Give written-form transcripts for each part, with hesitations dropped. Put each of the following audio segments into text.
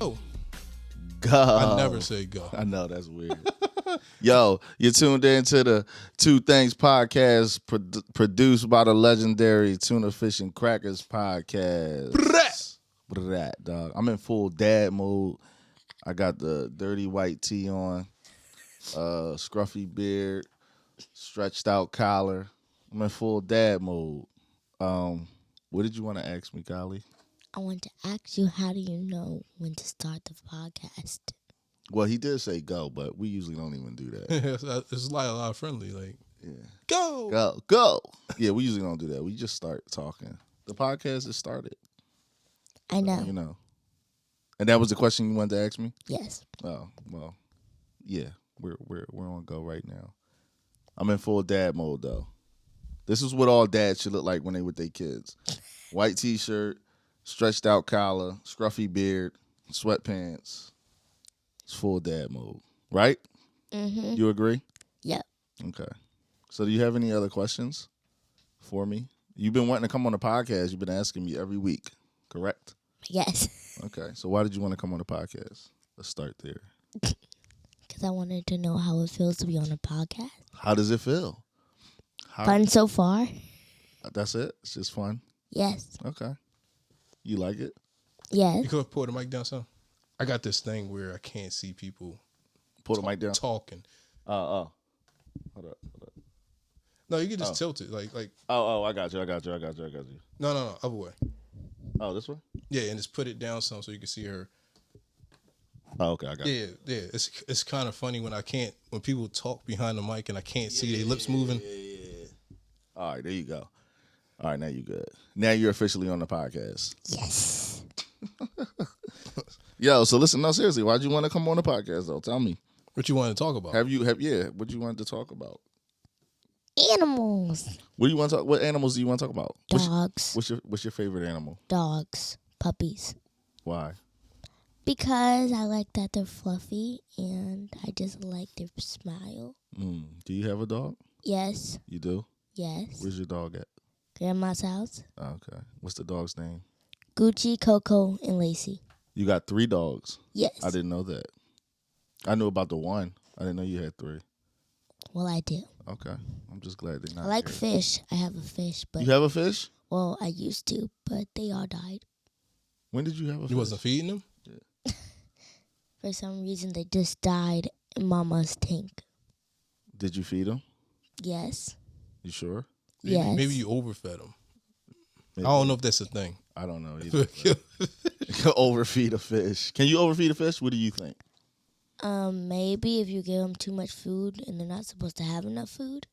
Oh, Go. I never say go. I know, that's weird. Yo, you're tuned in to the Two Thangs Podcast, produced by the legendary Tuna Fish and Crackers Podcast. Brat, dog. I'm in full dad mode. I got the dirty white tee on, scruffy beard, stretched out collar. I'm in full dad mode. What did you want to ask me, Kylie? I want to ask you, how do you know when to start the podcast? Well, he did say go, but we usually don't even do that. It's like a lot of friendly. Like, Yeah. go. Yeah, we usually don't do that. We just start talking. The podcast is started. I know. You know. And that was the question you wanted to ask me? Yes. Oh, well, yeah. We're on go right now. I'm in full dad mode though. This is what all dads should look like when they with their kids. White t-shirt, stretched out collar, scruffy beard, sweatpants. It's full dad mode, right? Mm-hmm. You agree? Yep. Okay. So do you have any other questions for me? You've been wanting to come on the podcast. You've been asking me every week, correct? Yes. Okay. So why did you want to come on the podcast? Let's start there. Because I wanted to know how it feels to be on a podcast. How does it feel? Fun so far? That's it? It's just fun? Yes. Okay. You like it? Yes. You could pull the mic down some. I got this thing where I can't see people Pull the mic down. talking. Hold up. No, you can just tilt it. Like. I got you. No, other way. Oh, this one? Yeah, and just put it down some so you can see her. Oh, okay, I got you. Yeah. It's kind of funny when people talk behind the mic and I can't see their lips moving. Yeah. All right, there you go. All right, now you good. Now you're officially on the podcast. Yes. Yo, so listen, no, seriously, why'd you want to come on the podcast though? Tell me. What you want to talk about? What you wanted to talk about? Animals. What animals do you want to talk about? Dogs. What's your favorite animal? Dogs. Puppies. Why? Because I like that they're fluffy and I just like their smile. Do you have a dog? Yes. You do? Yes. Where's your dog at? Grandma's house. Oh, okay. What's the dog's name? Gucci, Coco, and Lacey. You got 3 dogs. Yes. I didn't know that. I knew about the one. I didn't know you had 3. Well, I do. Okay. I'm just glad they're not I like here. fish. I have a fish, but You have a fish? well, I used to, but they all died. When did you have a fish? You wasn't feeding them? For some reason, they just died in Mama's tank. Did you feed them? Yes. You sure? Yes. Maybe you overfed them. Maybe. I don't know if that's a thing. I don't know either. Overfeed a fish. Can you overfeed a fish? What do you think? Maybe if you give them too much food and they're not supposed to have enough food.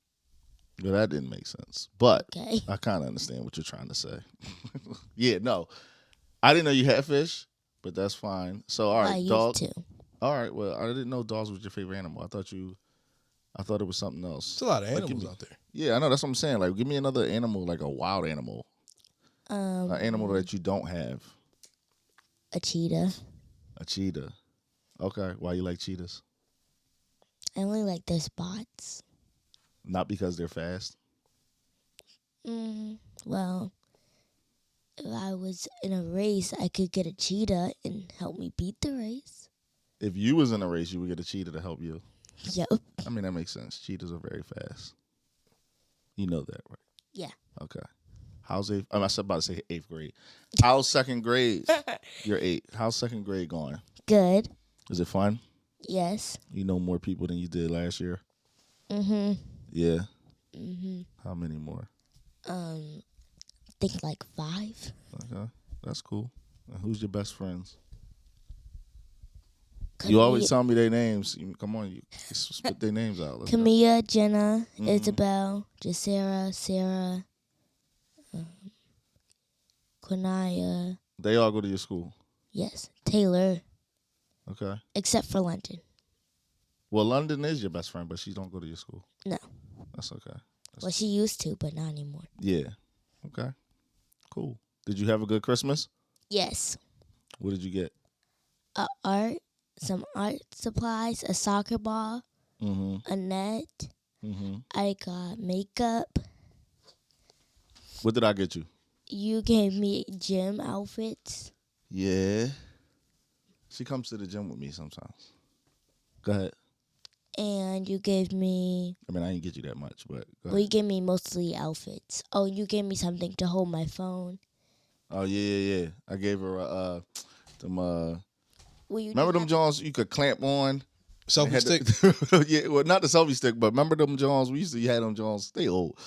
Well, that didn't make sense. But Okay. I kind of understand what you're trying to say. Yeah, no. I didn't know you had fish, but that's fine. So, all right, I dog. used to. All right, well, I didn't know dogs was your favorite animal. I thought it was something else. There's a lot of Like, animals out there. Yeah, I know. That's what I'm saying. Like, give me another animal, like a wild animal. An An animal that you don't have. A cheetah. A cheetah. Okay. Why you like cheetahs? I only like their spots. Not because they're fast? Well, if I was in a race, I could get a cheetah and help me beat the race. If you was in a race, you would get a cheetah to help you. Yep. I mean, that makes sense. Cheetahs are very fast. You know that, right? Yeah. Okay. How's eighth? I was about to say 8th grade. How's 2nd grade? You're 8. How's 2nd grade going? Good. Is it fun? Yes. You know more people than you did last year? Mm-hmm. Yeah? Mm-hmm. How many more? Think like 5. Okay. That's cool. And who's your best friends? You always tell me their names. Come on, you spit their names out. Let's go. Camilla, Jenna, Isabel, Jacera, Sarah, Quinaya. They all go to your school. Yes. Taylor. Okay. Except for London. Well, London is your best friend, but she don't go to your school. No. That's okay. Well, she used to, but not anymore. Yeah. Okay. Cool. Did you have a good Christmas? Yes. What did you get? Some art supplies, a soccer ball, Mm-hmm. a net. Mm-hmm. I got makeup. What did I get you? You gave me gym outfits. Yeah. She comes to the gym with me sometimes. Go ahead. And you gave me, I mean, I didn't get you that much, but go well, ahead. you gave me mostly outfits. Oh, you gave me something to hold my phone. Oh, yeah. I gave her them, Well, you remember did them Jones you could clamp on? Selfie stick. Yeah, well, not the selfie stick, but remember them Jones? We used to have them Jones. They old.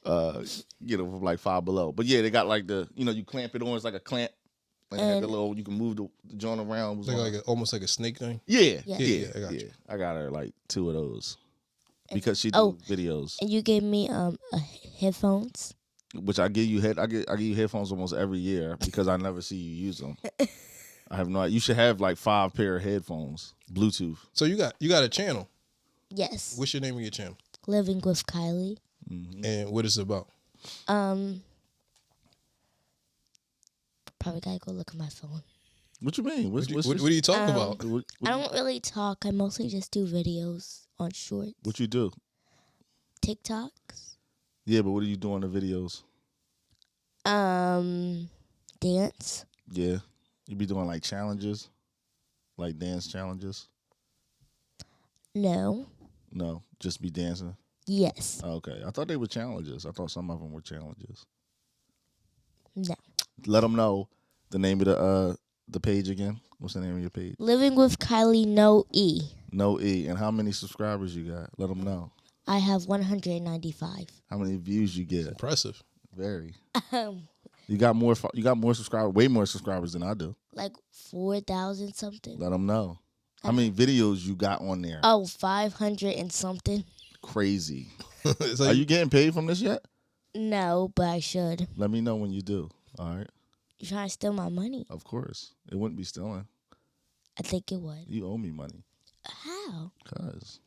From like Five Below. But yeah, they got like the, you clamp it on. It's like a clamp. And it had the little, you can move the joint around. It was Almost like a snake thing. Yeah. Yeah. I got you. I got her like 2 of those because she do videos. And you gave me headphones. Which I give you I give you headphones almost every year because I never see you use them. I have no idea. You should have like 5 pair of headphones, Bluetooth. So you got a channel. Yes. What's your name of your channel? Living with Kylie. Mm-hmm. And what is it about? Probably gotta go look at my phone. What you mean? What are you talking about? I don't really talk. I mostly just do videos on shorts. What you do? TikToks. Yeah, but what are you doing in the videos? Dance. Yeah. You be doing like challenges? Like dance challenges? No. No, just be dancing? Yes. Okay. I thought they were challenges. I thought some of them were challenges. No. Let them know the name of the page again. What's the name of your page? Living with Kylie, no E. No E. And how many subscribers you got? Let them know. I have 195. How many views you get? Impressive. Very. You got more subscribers, way more subscribers than I do. Like 4,000 something. Let them know. How many videos you got on there? Oh, 500 and something. Crazy. So Are you getting paid from this yet? No, but I should. Let me know when you do. All right. You trying to steal my money? Of course. It wouldn't be stealing. I think it would. You owe me money. How? Because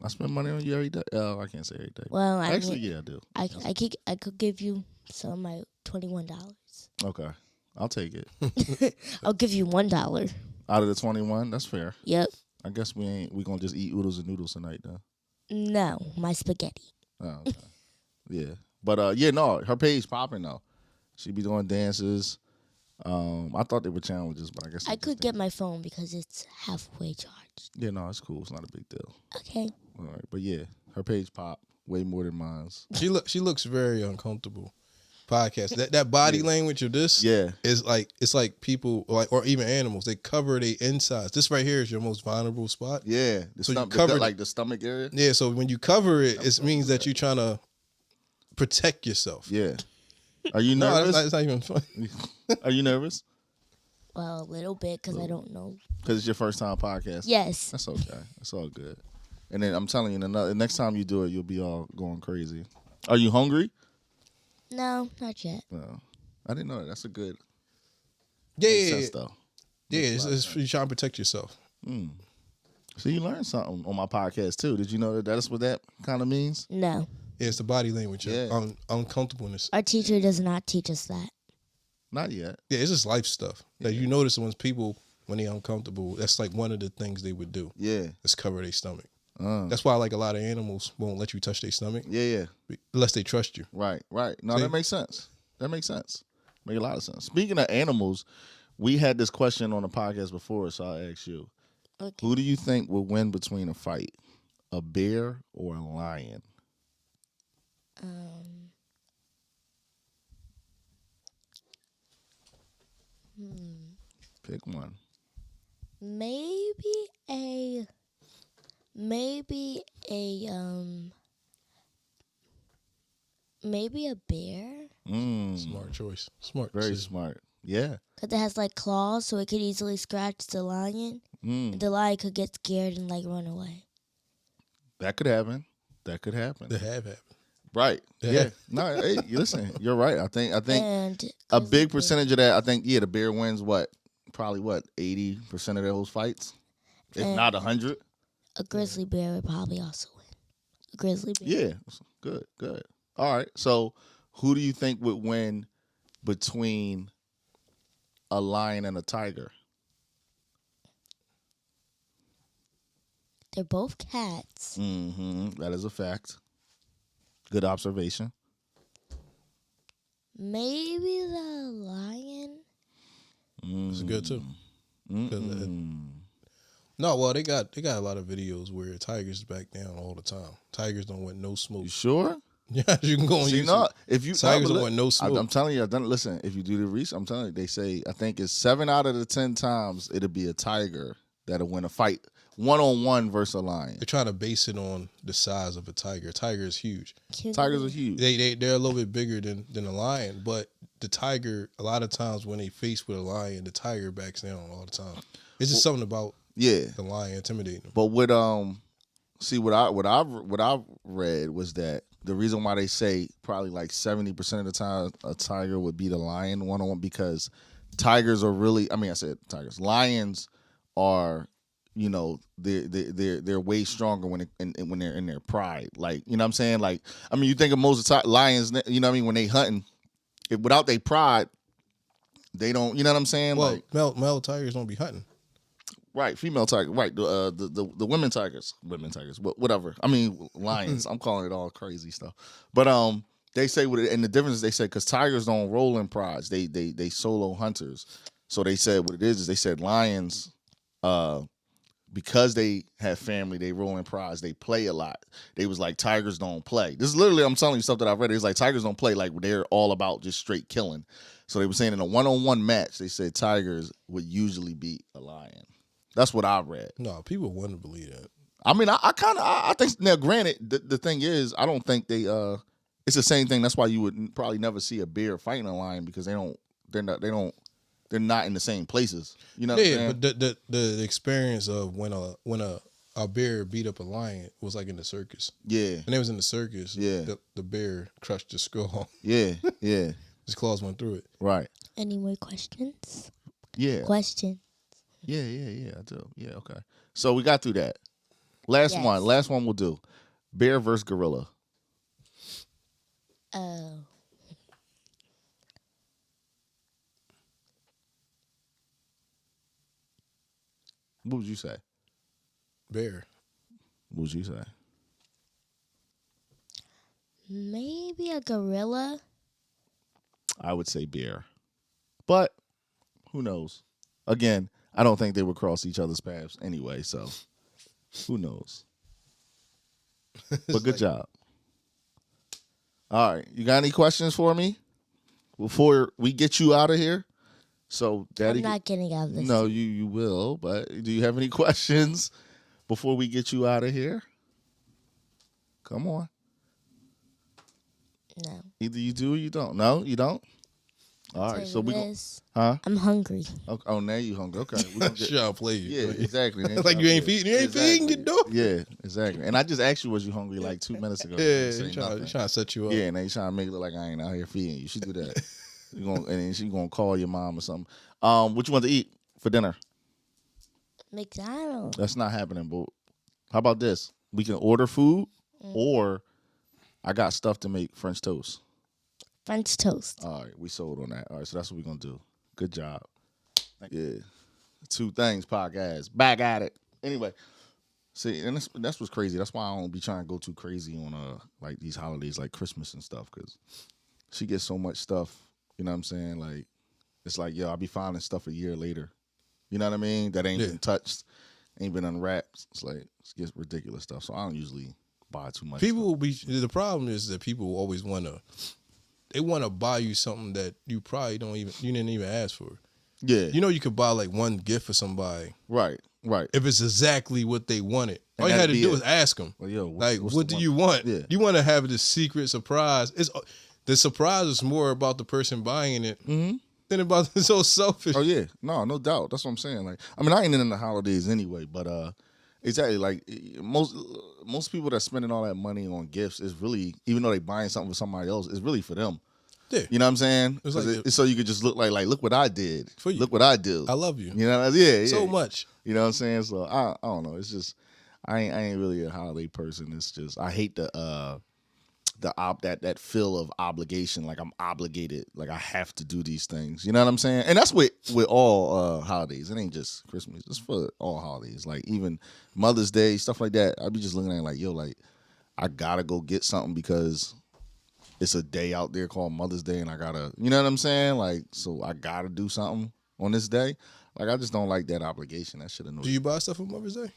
I spend money on you every day. Oh, I can't say every day. Well, Actually, yeah, I do. I could give you some of my $21. Okay. I'll take it. I'll give you $1. Out of the 21, that's fair. Yep. I guess we gonna just eat oodles and noodles tonight though. No, my spaghetti. Oh, okay. Yeah. But no, her page popping though. She be doing dances. I thought they were challenges, but I guess I could get my phone because it's halfway charged. Yeah, no, it's cool. It's not a big deal. Okay. All right, but yeah, her page pop way more than mine's. She looks very uncomfortable. Podcast that body language of this is like it's like people or even animals, they cover their insides. This right here is your most vulnerable spot. Yeah, So you cover like the stomach area. Yeah, so when you cover it, it means that you're trying to protect yourself. Yeah. Are you nervous? No, it's not even funny. Are you nervous? Well, a little bit because I don't know. Because it's your first time podcast. Yes. That's okay. That's all good. And then I'm telling you, the next time you do it, you'll be all going crazy. Are you hungry? No, not yet. No, I didn't know that. That's a good. Yeah, sense, though. Yeah, it's you're trying to protect yourself. So you learned something on my podcast too. Did you know that that's what that kind of means? No. Yeah, it's the body language. Yeah. Uncomfortableness. Our teacher does not teach us that. Not yet. Yeah, it's just life stuff. That you notice when they're uncomfortable, that's like one of the things they would do. Yeah. Is cover their stomach. That's why like a lot of animals won't let you touch their stomach. Yeah. Unless they trust you. Right. No, See? that makes sense. Make a lot of sense. Speaking of animals, we had this question on the podcast before, so I'll ask you. Okay. Who do you think will win between a fight? A bear or a lion? Pick one. Maybe a bear. Smart choice. Smart. Very decision. smart. Yeah. Because it has like claws, so it could easily scratch the lion. The lion could get scared and like run away. That could happen. They have happened. Right. Yeah. No, hey, listen, you're right. I think And a big percentage of that, I think, the bear wins probably 80% of those fights, if not 100. a grizzly bear would probably also win. A grizzly bear. Yeah. Good. All right. So who do you think would win between a lion and a tiger? They're both cats. That is a fact. Good observation. Maybe the lion. It's good too. No, well, they got a lot of videos where tigers back down all the time. Tigers don't want no smoke. You sure? Yeah, you can go on YouTube. No, if you tigers don't want no smoke. I'm telling you, listen. If you do the research, I'm telling you, they say I think it's 7 out of the 10 times it'll be a tiger that'll win a fight 1-on-1 versus a lion. They're trying to base it on the size of a tiger. A tiger is huge. Tigers are huge. They're a little bit bigger than a lion, but the tiger, a lot of times when they face with a lion, the tiger backs down all the time. It's just something about the lion intimidating them. But with see what I read was that the reason why they say probably like 70% of the time a tiger would beat a lion 1-on-1 because tigers are really, I said tigers. Lions are, they're way stronger when they're in their pride. Like, you know what I'm saying? Like, you think of most of lions, when they hunting, without their pride, they don't, you know what I'm saying? Well, like male tigers don't be hunting. Right, female tiger. Right, the women tigers, whatever. Lions. I'm calling it all crazy stuff. But they say and the difference is they say because tigers don't roll in prides. They solo hunters. So they said what it is they said lions, because they have family, they roll in prides. They play a lot. They was like tigers don't play. This is literally I'm telling you stuff that I've read. It's like tigers don't play. Like they're all about just straight killing. So they were saying in a 1-on-1 match, they said tigers would usually beat a lion. That's what I read. No, people wouldn't believe that. I think now. Granted, the thing is, I don't think they. It's the same thing. That's why you would probably never see a bear fighting a lion because they're not in the same places. You know. Yeah, what I'm saying? But the experience of when a bear beat up a lion was like in the circus. Yeah. And it was in the circus. Yeah. The bear crushed the skull. Yeah. Yeah. His claws went through it. Right. Any more questions? Yeah. Question. Yeah, I do. Yeah, okay. So we got through that. Last one we'll do. Bear versus gorilla. Oh. What would you say? Bear. What would you say? Maybe a gorilla. I would say bear. But who knows? Again, I don't think they would cross each other's paths anyway, so who knows? But good job. All right. You got any questions for me before we get you out of here? So, Daddy, I'm not getting out of this. No, you will, but do you have any questions before we get you out of here? Come on. No. Either you do or you don't. No, you don't? All right, so we I'm hungry. Okay. Oh, now you hungry? Okay, we gonna I'll play you. Yeah, exactly. Like you ain't feeding. You ain't feeding. Get door. Yeah, exactly. And I just asked you, was you hungry like 2 minutes ago? Yeah, you trying to set you up. Yeah, and then you trying to make it look like I ain't out here feeding you. You should do that. And then she gonna call your mom or something. What you want to eat for dinner? McDonald's. That's not happening. But how about this? We can order food, or I got stuff to make French toast. French toast. All right, we sold on that. All right, so that's what we're going to do. Good job. Yeah. Two Thangs Podcast. Back at it. Anyway, see, and that's what's crazy. That's why I don't be trying to go too crazy on like these holidays like Christmas and stuff because she gets so much stuff. You know what I'm saying? Like, it's like, yo, I'll be finding stuff a year later. You know what I mean? That ain't been touched, ain't been unwrapped. It's like, it gets ridiculous stuff. So I don't usually buy too much. People will be, the problem is that people always want to buy you something that you probably you didn't even ask for. Yeah. You know, you could buy like one gift for somebody. Right. If it's exactly what they wanted. All you had to do is ask them. Well, yo, what do you want? Yeah. You want to have this secret surprise. The surprise is more about the person buying it than about it's so selfish. Oh, yeah. No doubt. That's what I'm saying. Like, I mean, I ain't in the holidays anyway, but exactly, like most people that spending all that money on gifts is really, even though they buying something for somebody else, it's really for them. Yeah. You know what I'm saying? It's so you could just look like look what I did. For you. Look what I do. I love you. You know? Yeah. So much. You know what I'm saying? So I don't know. It's just I ain't really a holiday person. It's just I hate that feel of obligation. Like I'm obligated. Like I have to do these things. You know what I'm saying? And that's with all holidays. It ain't just Christmas. It's for all holidays. Like even Mother's Day, stuff like that. I be just looking at it like, yo, like I gotta go get something because it's a day out there called Mother's Day, and I gotta, you know what I'm saying? Like, so I gotta do something. on this day. Like, I just don't like that obligation. That shit annoys me. Do you buy stuff for Mother's Day?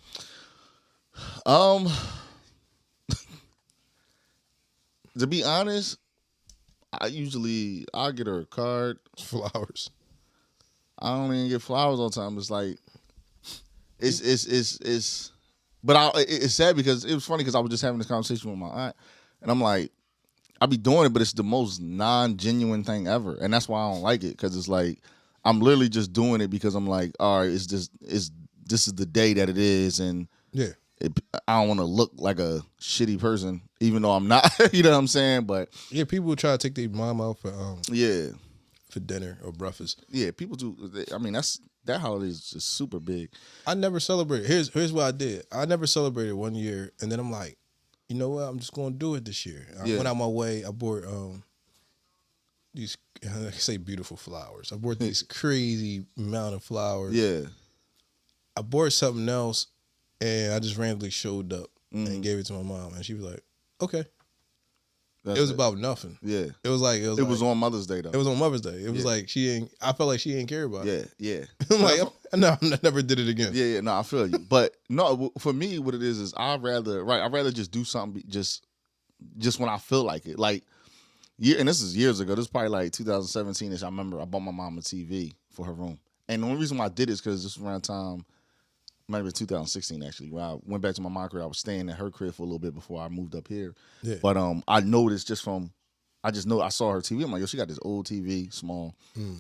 To be honest, I'll get her a card. Flowers. I don't even get flowers all the time. It's like, but it's sad because it was funny because I was just having this conversation with my aunt, and I'm like, I be doing it, but it's the most non-genuine thing ever, and that's why I don't like it, because it's like I'm literally just doing it because I'm like, all right, this is the day that it is, and yeah. I don't want to look like a shitty person, even though I'm not. You know what I'm saying? But yeah, people try to take their mom out for for dinner or breakfast. Yeah, people do. I mean, that holiday is just super big. I never celebrated. Here's what I did. I never celebrated one year, and then I'm like, you know what? I'm just gonna do it this year. I went out my way. I bought these, I say, beautiful flowers. I bought these crazy amount of flowers. Yeah. I bought something else, and I just randomly showed up and gave it to my mom, and she was like, "Okay." It was about nothing. Yeah. It was on Mother's Day though. It was on Mother's Day. It was like I felt like she didn't care about it. Yeah. I'm like, no, I never did it again. Yeah. No, I feel you. But no, for me, what it is I'd rather just do something just when I feel like it. Like, and this is years ago. This is probably like 2017ish. I remember I bought my mom a TV for her room, and the only reason why I did it is because this was around time. Might have been 2016 actually. When I went back to my mom's crib, I was staying at her crib for a little bit before I moved up here. Yeah. But I noticed I saw her TV. I'm like, yo, she got this old TV, small.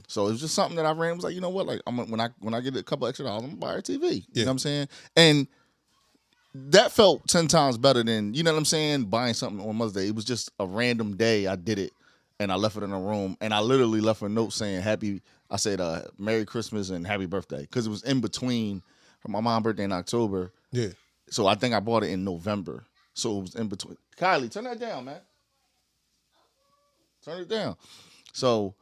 So it was just something that I ran. Was like, you know what? Like, when I get a couple extra dollars, I'm gonna buy her a TV. You know what I'm saying? And that felt 10 times better than, you know what I'm saying, buying something on Mother's Day. It was just a random day. I did it, and I left it in a room, and I literally left a note saying Merry Christmas and Happy Birthday, because it was in between. My mom's birthday in October. Yeah. So I think I bought it in November. So it was in between. Kylie, turn that down, man. Turn it down. So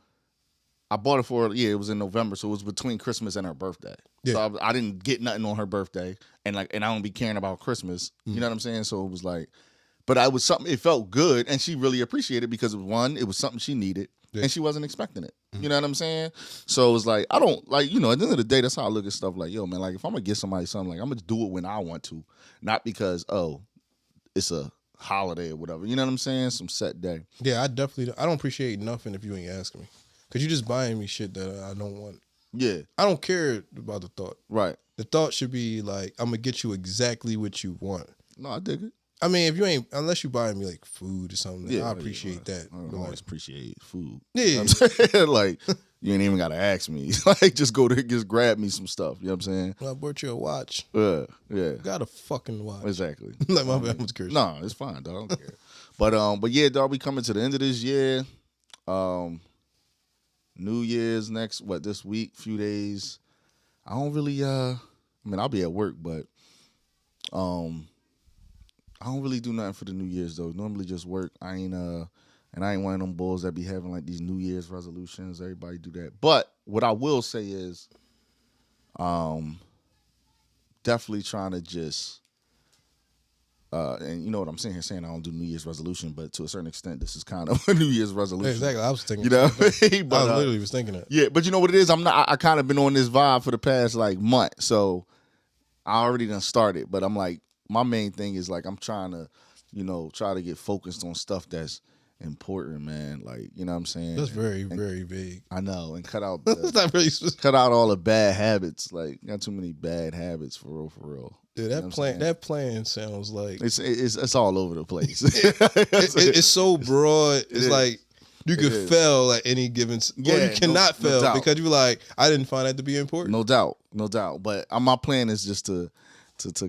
I bought it it was in November. So it was between Christmas and her birthday. Yeah. So I didn't get nothing on her birthday. And I don't be caring about Christmas. You know what I'm saying? So it was like, but I was something, it felt good. And she really appreciated it because it was something she needed. Yeah. And she wasn't expecting it. You know what I'm saying? So it was like, I don't, like, you know, at the end of the day, that's how I look at stuff. Like, yo, man, like, if I'm going to get somebody something, like, I'm going to do it when I want to. Not because, it's a holiday or whatever. You know what I'm saying? Some set day. Yeah, I don't appreciate nothing if you ain't asking me. Because you're just buying me shit that I don't want. Yeah. I don't care about the thought. Right. The thought should be like, I'm going to get you exactly what you want. No, I dig it. I mean, unless you buying me like food or something, I appreciate that. I always appreciate food. Yeah. You know what I'm saying? Like, you ain't even got to ask me. Like, just grab me some stuff. You know what I'm saying? Well, I bought you a watch. Yeah. Got a fucking watch. Exactly. Like, my bad, I was cursing. No, it's fine, dog. I don't care. But yeah, dog, we coming to the end of this year. New Year's this week, few days. I don't really, I'll be at work, but, I don't really do nothing for the New Year's though. Normally just work. I ain't one of them bulls that be having like these New Year's resolutions. Everybody do that. But what I will say is, definitely trying to just, and you know what I'm saying here, saying I don't do New Year's resolution, but to a certain extent, this is kind of a New Year's resolution. Yeah, exactly. I was thinking. You know what I mean? But, I literally was thinking that. Yeah, but you know what it is? I kind of been on this vibe for the past like month, so I already done started. But I'm like, my main thing is like I'm trying to, try to get focused on stuff that's important, man. Like, you know what I'm saying? That's very, very big. I know, and cut out That's not really cut out all the bad habits. Like, got too many bad habits for real. Yeah, that plan sounds like it's all over the place. It's so broad. It's like you could fail at any given. Or you cannot fail because you're like, I didn't find that to be important. No doubt. But my plan is just to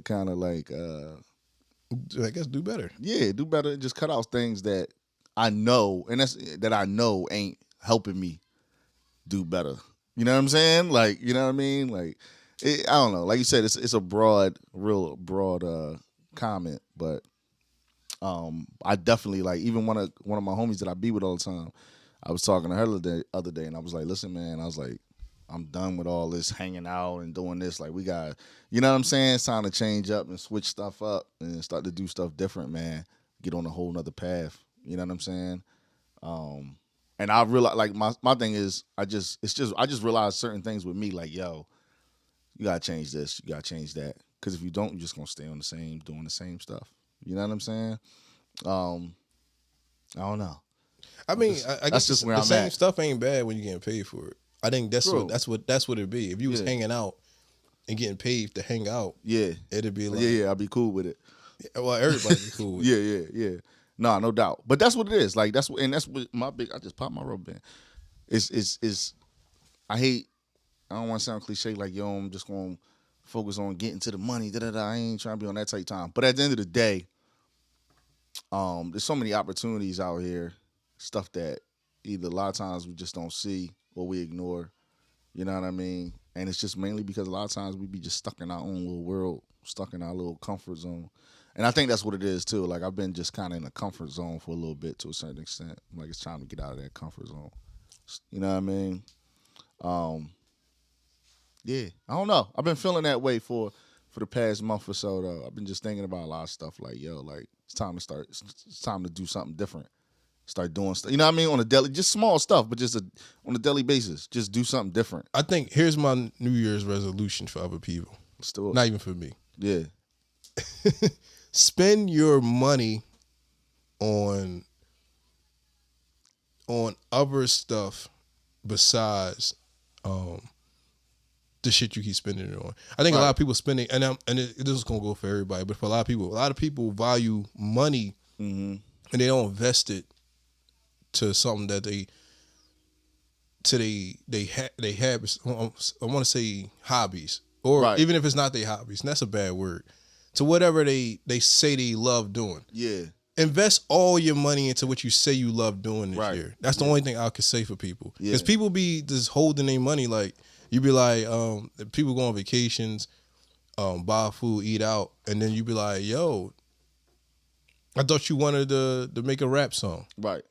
kind of like, I guess, do better. Yeah, do better. Just cut out things that I know, and that I know ain't helping me do better. You know what I'm saying? Like, you know what I mean? Like, I don't know. Like you said, it's a real broad comment, but I definitely, like, even one of my homies that I be with all the time, I was talking to her the other day, and I was like, listen, man, I was like, I'm done with all this hanging out and doing this. Like, we got, you know what I'm saying? It's time to change up and switch stuff up and start to do stuff different, man. Get on a whole nother path. You know what I'm saying? And And I realize, like, my thing is, I just realized certain things with me, like, yo, you gotta change this, you gotta change that, because if you don't, you're just gonna stay on doing the same stuff. You know what I'm saying? I don't know. I mean, I guess just where the I'm same at. stuff ain't bad when you're getting paid for it. I think that's True. what it'd be. If you was hanging out and getting paid to hang out, it'd be like, I'd be cool with it. Well, everybody be cool with it. Yeah. No doubt. But that's what it is. Like that's what my big. I just popped my rubber band. It's. I don't want to sound cliche. Like yo, I'm just gonna focus on getting to the money. I ain't trying to be on that type time. But at the end of the day, there's so many opportunities out here. Stuff that either a lot of times we just don't see or we ignore. You know what I mean? And it's just mainly because a lot of times we be just stuck in our own little world, stuck in our little comfort zone. And I think that's what it is too. Like I've been just kind of in a comfort zone for a little bit to a certain extent. Like it's time to get out of that comfort zone. You know what I mean? Yeah, I don't know. I've been feeling that way for the past month or so though. I've been just thinking about a lot of stuff. Like yo, like it's time to do something different. Start doing stuff. You know what I mean? On a daily, just small stuff, but just on a daily basis, just do something different. I think here's my New Year's resolution for other people. Let's do it. Not even for me. Yeah. Spend your money on other stuff besides the shit you keep spending it on. I think a lot of people spending, this is gonna go for everybody, but for a lot of people value money and they don't invest it to something that they have. I want to say hobbies, or even if it's not their hobbies, and that's a bad word. To whatever they say they love doing. Yeah. Invest all your money into what you say you love doing this year. That's the only thing I could say for people. Because people be just holding their money. Like you be like, people go on vacations, buy food, eat out, and then you be like, yo, I thought you wanted to make a rap song. Right.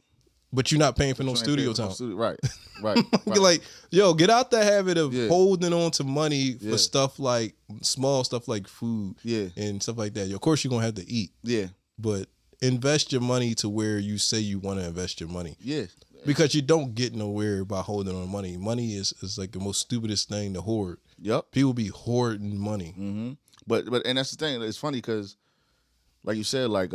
But you're not paying for no studio time. Right. Like, yo, get out the habit of holding on to money for stuff like small stuff like food and stuff like that. Of course, you're going to have to eat. Yeah. But invest your money to where you say you want to invest your money. Yeah. Because you don't get nowhere by holding on money. Money is like the most stupidest thing to hoard. Yep. People be hoarding money. Mm-hmm. But and that's the thing. It's funny because, like you said, like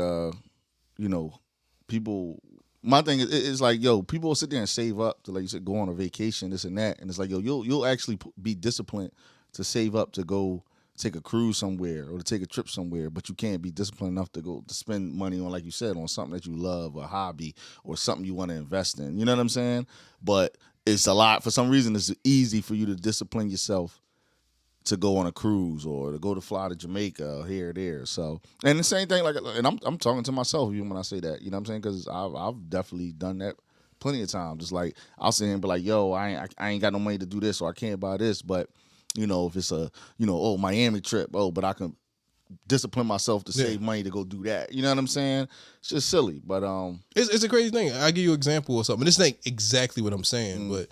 people. My thing is like, yo, people will sit there and save up to, like you said, go on a vacation, this and that, and it's like, yo, you'll actually be disciplined to save up to go take a cruise somewhere or to take a trip somewhere, but you can't be disciplined enough to go to spend money on, like you said, on something that you love, a hobby, or something you want to invest in. You know what I'm saying? But it's a lot. For some reason, it's easy for you to discipline yourself to go on a cruise or to go to fly to Jamaica or here or there. So, and the same thing, like, and I'm talking to myself even when I say that, you know what I'm saying? Because I've definitely done that plenty of times. Just like I'll sit here and be like, yo, I ain't got no money to do this or I can't buy this. But if it's a Miami trip, but I can discipline myself to save money to go do that. You know what I'm saying? It's just silly, but it's a crazy thing. I'll give you an example or something. This ain't exactly what I'm saying, but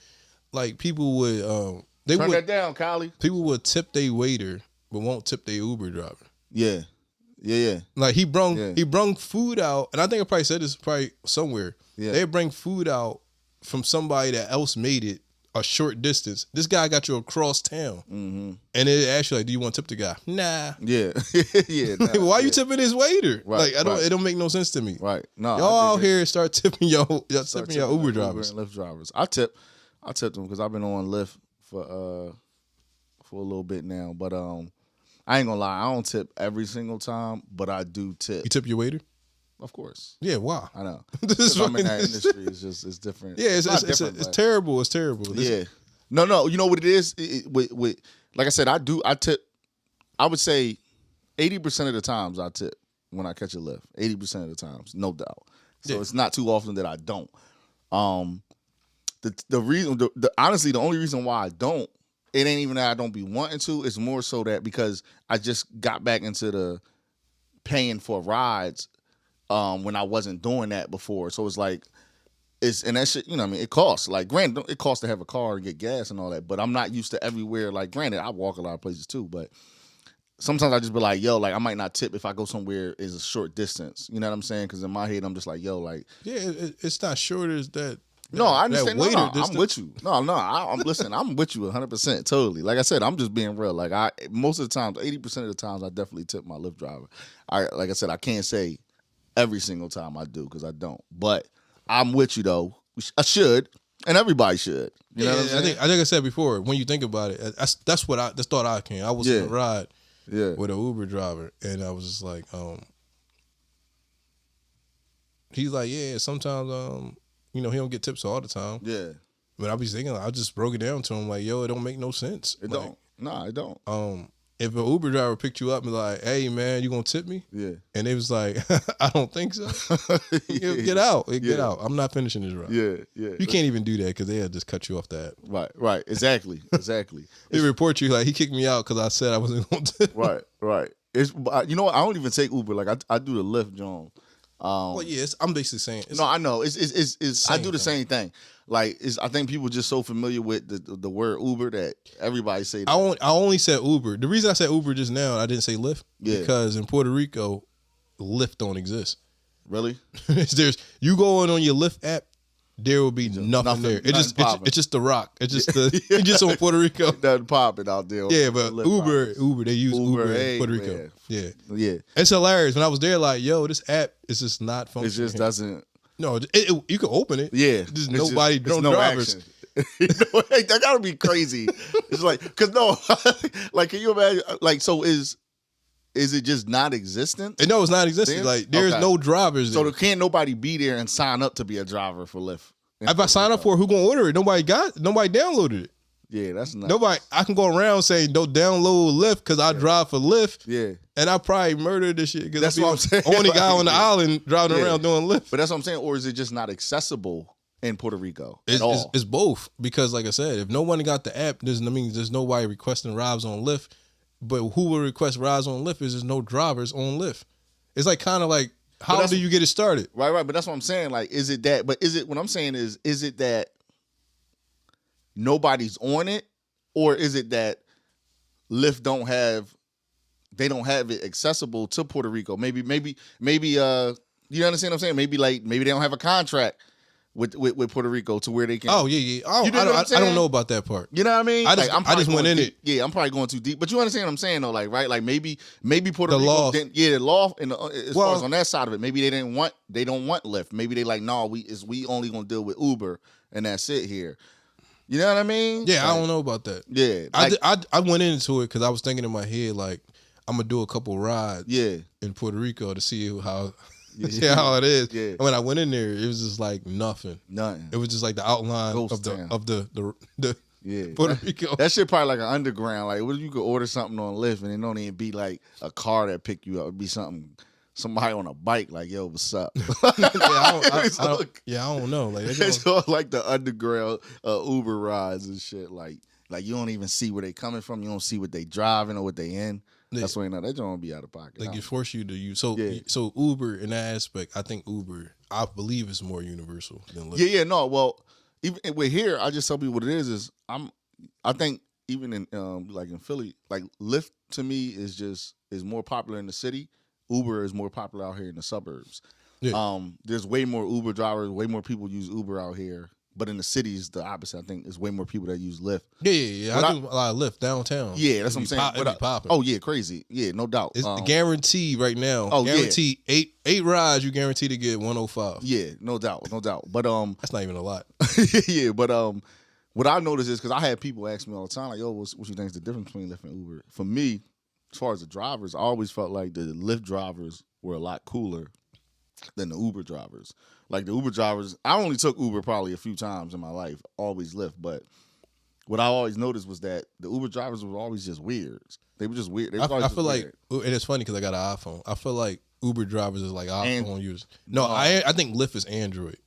like people would turn that down, Kylie. People would tip their waiter, but won't tip their Uber driver. Yeah. Like he brung food out, and I think I probably said this probably somewhere. Yeah. They bring food out from somebody that else made it a short distance. This guy got you across town, and it actually like, do you want to tip the guy? Nah. Yeah. Yeah. Nah, why you tipping his waiter? Right. Like it don't make no sense to me. Right. No. Y'all out here start tipping your Uber drivers. Uber and Lyft drivers. I tip them because I've been on Lyft for a little bit now, but I ain't gonna lie, I don't tip every single time, but I do tip. You tip your waiter? Of course. Yeah, why? I know. Because I'm in that industry, it's different. Yeah, it's terrible. It's terrible. Yeah. No, you know what it is? With like I said, I tip, I would say 80% of the times I tip when I catch a Lyft. 80% of the times, no doubt. So it's not too often that I don't. The reason, honestly, the only reason why I don't, it ain't even that I don't be wanting to. It's more so that because I just got back into the paying for rides when I wasn't doing that before. So it's like, and that shit, it costs. Like, granted, it costs to have a car and get gas and all that, but I'm not used to everywhere. Like, granted, I walk a lot of places too, but sometimes I just be like, yo, like, I might not tip if I go somewhere is a short distance. You know what I'm saying? Because in my head, I'm just like, yo, like. Yeah, it's not short as that. No, I understand. Waiter, I'm with you. I'm listening. I'm with you 100%, totally. Like I said, I'm just being real. Like most of the times, 80% of the times, I definitely tip my Lyft driver. Like I said, I can't say every single time I do because I don't. But I'm with you though. I should, and everybody should. You know what I'm saying? I think I said before. When you think about it, that's thought I came. I was in a ride with an Uber driver, and I was just like, he's like, yeah, sometimes he don't get tips all the time. Yeah. But I be thinking, I just broke it down to him like, yo, it don't make no sense. It don't. Nah, it don't. If an Uber driver picked you up and like, hey man, you gonna tip me? Yeah. And it was like, I don't think so. Get out. Get out. I'm not finishing this ride. Yeah. You can't even do that because they'll just cut you off that. Right. Exactly. They report you like he kicked me out because I said I wasn't gonna tip. Right. It's you know what? I don't even take Uber. Like I do the Lyft, John. Well, yeah, I'm basically saying. No, I know. It's I do the same thing. Like, I think people just so familiar with the word Uber that everybody say that. I only said Uber. The reason I said Uber just now, I didn't say Lyft, because in Puerto Rico, Lyft don't exist. Really? You go on your Lyft app, there will be nothing there. It's just the rock. It's just it's just on Puerto Rico. Nothing popping out there. Yeah, but Uber, they use Uber in Puerto Rico. Man. Yeah. It's hilarious. When I was there, like, yo, this app is just not functioning. It just doesn't. No, you can open it. Yeah. There's nobody, no drivers. That gotta be crazy. It's like, cause no, like, can you imagine? Like, so is it just not existent? No, it's not existent. Like, there's no drivers there. So can't nobody be there and sign up to be a driver for Lyft? If I sign up for it, who gonna order it? Nobody downloaded it. Yeah, that's not. Nobody. I can go around saying don't download Lyft because I drive for Lyft. Yeah, and I probably murdered this shit because that's what I'm saying. Only guy on the island driving around doing Lyft. But that's what I'm saying. Or is it just not accessible in Puerto Rico at all? It's both, because like I said, if no one got the app, there's nobody requesting rides on Lyft. But who will request rides on Lyft is there's no drivers on Lyft. It's like kind of like, how do you get it started? Right. But that's what I'm saying. Like, is it that? But is it what I'm saying is it that nobody's on it, or is it that Lyft don't have it accessible to Puerto Rico? Maybe you understand what I'm saying? Maybe they don't have a contract with Puerto Rico to where they can. Oh yeah. I don't know about that part. You know what I mean? I just went in it. Yeah, I'm probably going too deep, but you understand what I'm saying though, like, right? Like maybe Puerto Rico law. the law and as far as on that side of it, maybe they don't want Lyft. Maybe they like, no, we only gonna deal with Uber and that's it here. You know what I mean? Yeah, like, I don't know about that. Yeah, I went into it because I was thinking in my head like, I'm gonna do a couple rides. in Puerto Rico to see how it is. Yeah. And when I went in there, it was just like nothing. It was just like the outline of the Puerto Rico. That shit probably like an underground. Like, what if you could order something on Lyft and it don't even be like a car that pick you up? It'd be somebody on a bike, like, yo, what's up? I don't know. Like, it's all like the underground Uber rides and shit. Like you don't even see where they coming from. You don't see what they driving or what they in. That's why that don't be out of pocket. Like, it force you to use. So Uber in that aspect, I think Uber, I believe, is more universal than Lyft. Yeah. No, well, even with here, I just tell people what it is I think even in like in Philly, like Lyft to me is more popular in the city. Uber is more popular out here in the suburbs. Yeah. There's way more Uber drivers, way more people use Uber out here. But in the cities, the opposite. I think there's way more people that use Lyft. Yeah. I do a lot of Lyft downtown. Yeah, that's what I'm saying. It be popping. Oh yeah, crazy. Yeah, no doubt. It's guaranteed right now. Oh, guaranteed, yeah. eight rides. You guarantee to get 105. Yeah, no doubt. But that's not even a lot. Yeah, but what I noticed is because I had people ask me all the time, like, yo, what you think is the difference between Lyft and Uber? For me, as far as the drivers, I always felt like the Lyft drivers were a lot cooler than the Uber drivers. Like, the Uber drivers, I only took Uber probably a few times in my life, always Lyft. But what I always noticed was that the Uber drivers were always just weird. They were just weird. I feel like, and it's funny because I got an iPhone. I feel like Uber drivers is like iPhone users. No, I think Lyft is Android.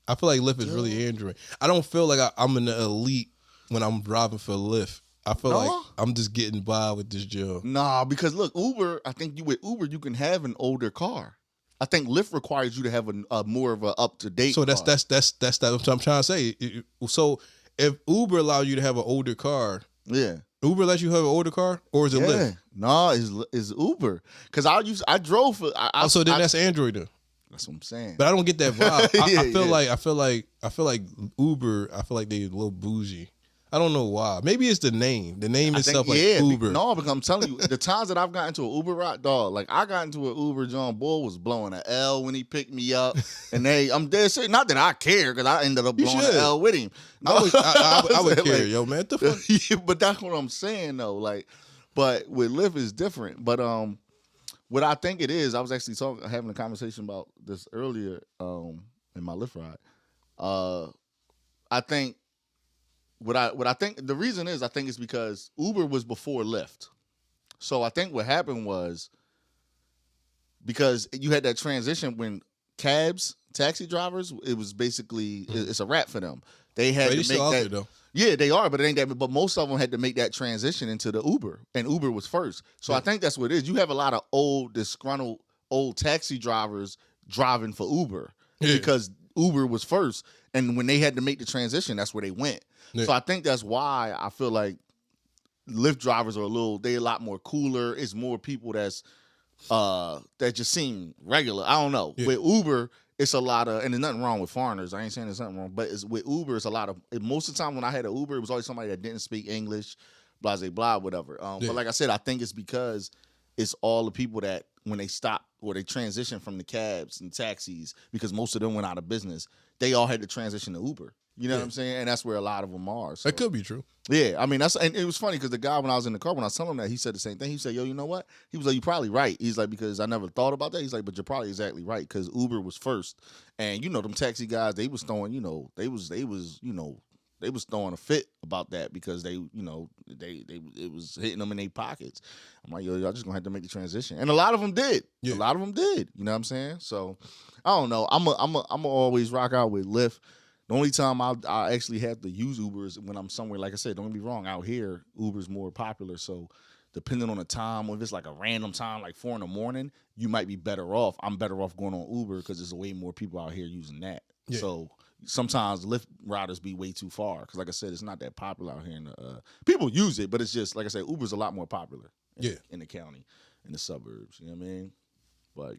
I feel like Lyft is really Android. I don't feel like I'm in the elite when I'm driving for Lyft. I feel like I'm just getting by with this job. Nah, because look, Uber, I think with Uber, you can have an older car. I think Lyft requires you to have a more of a up-to-date car. So that's what I'm trying to say. So if Uber allows you to have an older car, Uber lets you have an older car, or is it Lyft? No, it's Uber. Because I drove for. So then that's Android then. That's what I'm saying. But I don't get that vibe. I feel like Uber. I feel like they a little bougie. I don't know why. Maybe it's the name. The name itself, like Uber. No, because I'm telling you, the times that I've gotten into an Uber ride, dog, like I got into an Uber, John Bull was blowing an L when he picked me up. And I'm dead serious. Not that I care, because I ended up blowing an L with him. No. I would care, yo, man. What the fuck? Yeah, but that's what I'm saying, though. Like, but with Lyft is different. But what I think it is, I was actually having a conversation about this earlier in my Lyft ride. I think what I think the reason is, I think it's because Uber was before Lyft. So I think what happened was, because you had that transition when taxi drivers, it was basically it's a wrap for them. They had to make that. Though. Yeah, they are, but it ain't that. But most of them had to make that transition into the Uber, and Uber was first. So I think that's what it is. You have a lot of disgruntled old taxi drivers driving for Uber because Uber was first, and when they had to make the transition, that's where they went. Yeah. So I think that's why I feel like Lyft drivers are a lot more cooler. It's more people that just seem regular. I don't know. Yeah. With Uber, it's a lot of, and there's nothing wrong with foreigners. I ain't saying there's something wrong, but with Uber, it's a lot of, most of the time when I had an Uber, it was always somebody that didn't speak English, blah, blah, blah, whatever. But like I said, I think it's because it's all the people that when they stop or they transition from the cabs and taxis, because most of them went out of business, they all had to transition to Uber. You know what I'm saying? And that's where a lot of them are. So. That could be true. Yeah, I mean, and it was funny because the guy, when I was in the car, when I was telling him that, he said the same thing. He said, yo, you know what? He was like, you're probably right. He's like, because I never thought about that. He's like, but you're probably exactly right, because Uber was first. And, them taxi guys, they was throwing, they was throwing a fit about that because it was hitting them in their pockets. I'm like, yo, y'all just gonna have to make the transition. And a lot of them did. Yeah. A lot of them did. You know what I'm saying? So, I don't know. I'm always rock out with Lyft. The only time I actually have to use Uber is when I'm somewhere, like I said, don't get me wrong, out here, Uber's more popular. So depending on the time, if it's like a random time, like 4 a.m, you might be better off. I'm better off going on Uber because there's way more people out here using that. Yeah. So sometimes Lyft riders be way too far because, like I said, it's not that popular out here. People use it, but it's just, like I said, Uber's a lot more popular in the county, in the suburbs. You know what I mean? But,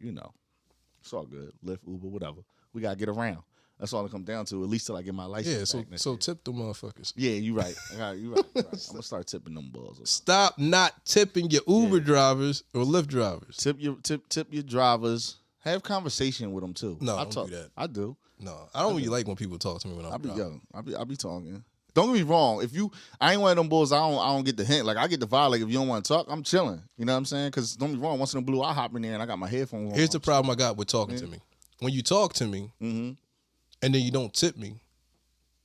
it's all good. Lyft, Uber, whatever. We got to get around. That's all it comes down to, at least till I get my license. Yeah, so tip them motherfuckers. Yeah, you right. You right. I'm gonna start tipping them balls. Stop not tipping your Uber drivers or Lyft drivers. Tip your drivers. Have conversation with them too. No, I don't do that. I do. No, I don't really like when people talk to me when I'm driving. I be talking. Don't get me wrong. I ain't one of them bulls. I don't get the hint. Like I get the vibe. Like if you don't want to talk, I'm chilling. You know what I'm saying? Because don't get me wrong. Once in a blue, I hop in there and I got my headphones on. Here's the problem I got with talking to me. When you talk to me. Mm-hmm. And then you don't tip me,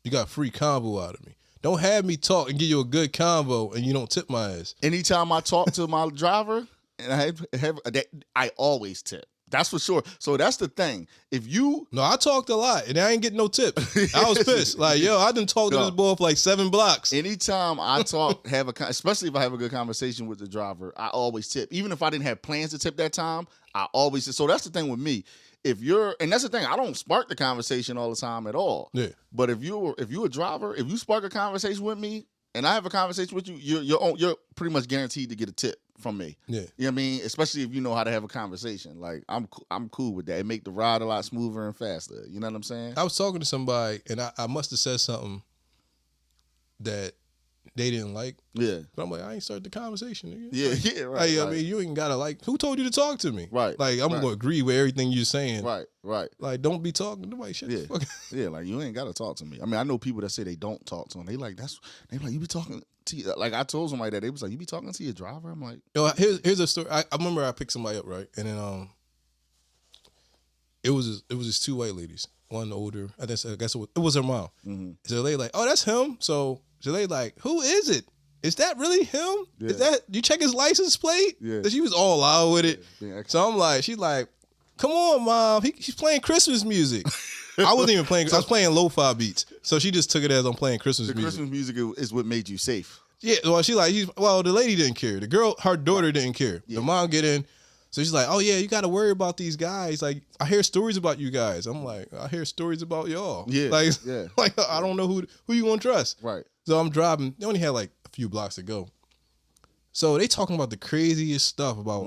you got free combo out of me. Don't have me talk and give you a good combo and you don't tip my ass. Anytime I talk to my driver, and I always tip. That's for sure. So that's the thing. No, I talked a lot and I ain't getting no tip. I was pissed. Like, yo, I done talked to this boy for like 7 blocks. Anytime I talk, especially if I have a good conversation with the driver, I always tip. Even if I didn't have plans to tip that time, I always tip. So that's the thing with me. And that's the thing, I don't spark the conversation all the time at all. Yeah. But if you're a driver, if you spark a conversation with me and I have a conversation with you, you're pretty much guaranteed to get a tip from me. Yeah. You know what I mean? Especially if you know how to have a conversation. Like I'm cool with that. It make the ride a lot smoother and faster. You know what I'm saying? I was talking to somebody and I must have said something that they didn't like. Yeah. But I'm like, I ain't started the conversation, nigga. Yeah, right. I mean, you ain't gotta who told you to talk to me? Right. Like, I'm gonna agree with everything you're saying. Right. Like, don't be talking to nobody. Shit. Yeah. Yeah, like you ain't gotta talk to me. I mean, I know people that say they don't talk to them. They like, you be talking to you. Like I told somebody that, they was like, you be talking to your driver? I'm like, yo, here's a story. I remember I picked somebody up, right? And then it was just 2 white ladies. One older, I guess it was her mom. Mm-hmm. So they like, oh, that's him. So they like, who is it? Is that really him? Yeah. Is that, you check his license plate? Yeah. She was all out with it. Yeah. So I'm like, she's like, come on, mom. She's playing Christmas music. I wasn't even playing. I was playing lo-fi beats. So she just took it as I'm playing Christmas music. Christmas music is what made you safe. Yeah. Well, the lady didn't care. The girl, her daughter didn't care. Yeah. The mom get in. So she's like, oh, yeah, you got to worry about these guys. Like, I hear stories about you guys. I'm like, I hear stories about y'all. Yeah. Like I don't know who you going to trust. Right. So I'm driving. They only had like a few blocks to go. So they talking about the craziest stuff about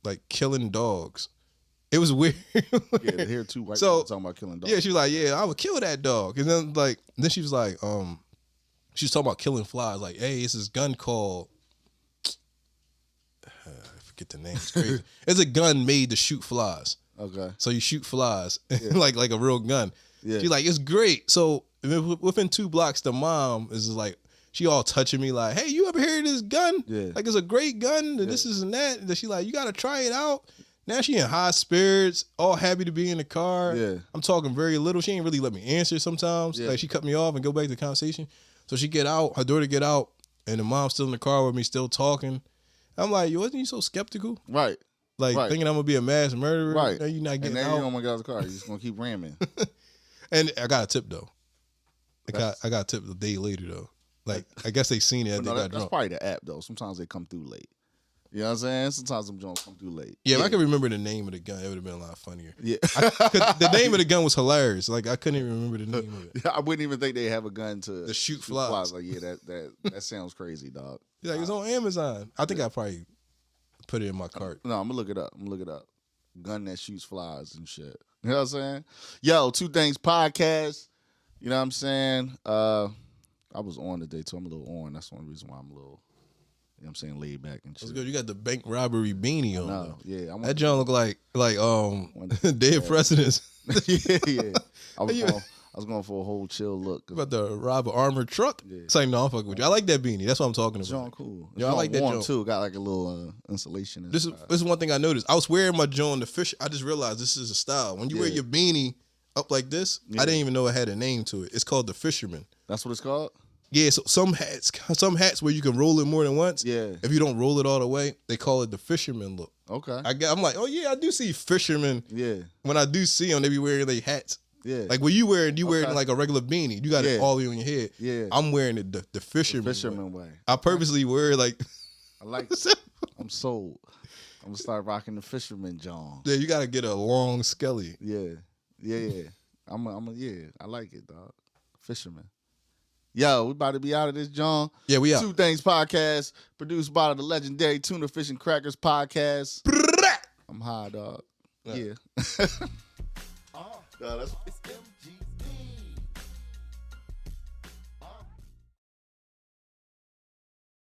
like killing dogs It was weird. Yeah, to hear two white people talking about killing dogs. Yeah, she was like, yeah, I would kill that dog. And then she was like, she was talking about killing flies. Like, hey, it's this gun called, I forget the name. It's crazy. It's a gun made to shoot flies. Okay. So you shoot flies like a real gun. Yeah. She's like, it's great. So within 2 blocks, the mom is just like, she all touching me like, hey, you ever heard of this gun? Yeah. Like, it's a great gun, and this is and that. And she like, you got to try it out. Now she in high spirits, all happy to be in the car. Yeah. I'm talking very little. She ain't really let me answer sometimes. Yeah. Like, she cut me off and go back to the conversation. So she get out, her daughter get out, and the mom's still in the car with me, still talking. I'm like, wasn't you so skeptical? Right. Like, thinking I'm going to be a mass murderer. Right. Now you're not getting and out. now you don't want to get out of the car. You're just going to keep ramming. And I got a tip, though. I got a tip a day later, though. Like, I guess they seen it. No, They got that's drunk. probably the app, though. Sometimes they come through late. You know what I'm saying? Sometimes them joints come through late. Yeah, if I could remember the name of the gun, it would have been a lot funnier. Yeah. The name of the gun was hilarious. Like, I couldn't even remember the name of it. Yeah, I wouldn't even think they have a gun to shoot flies. Like, yeah, that sounds crazy, dog. He's like, it's on Amazon. I think I probably put it in my cart. No, I'm going to look it up. Gun that shoots flies and shit. You know what I'm saying? Yo, Two Things Podcast. You know what I'm saying? I was on today, too. I'm a little on. That's the only reason why I'm a little, you know what I'm saying, laid back and shit. That's good. You got the bank robbery beanie on. No, yeah. That John look like dead presidents. yeah. I was going for a whole chill look. About to rob an armored truck? Yeah. It's like, no, I'm fucking with you. I like that beanie. That's what I'm talking about. John cool. Yeah, I like that warm John. too. Got like a little insulation. This is one thing I noticed. I was wearing my John the fish. I just realized this is a style. When you wear your beanie up like this, I didn't even know it had a name to it. It's called the fisherman. That's what it's called? Yeah, so some hats where you can roll it more than once. Yeah. If you don't roll it all the way, they call it the fisherman look. Okay. I'm like, oh yeah, I do see fishermen. Yeah. When I do see them, they be wearing their hats. Yeah. Like when you wearing like a regular beanie. You got it all on your head. Yeah. I'm wearing it the fisherman. The fisherman way. I purposely wear like. I like it. I'm sold. I'm gonna start rocking the fisherman John. Yeah, you gotta get a long skelly. Yeah. I like it, dog. Fisherman. Yo, we about to be out of this, John. Yeah, we out. Two Things Podcast, produced by the legendary Tuna Fish and Crackers Podcast. I'm high, dog. Yeah. It's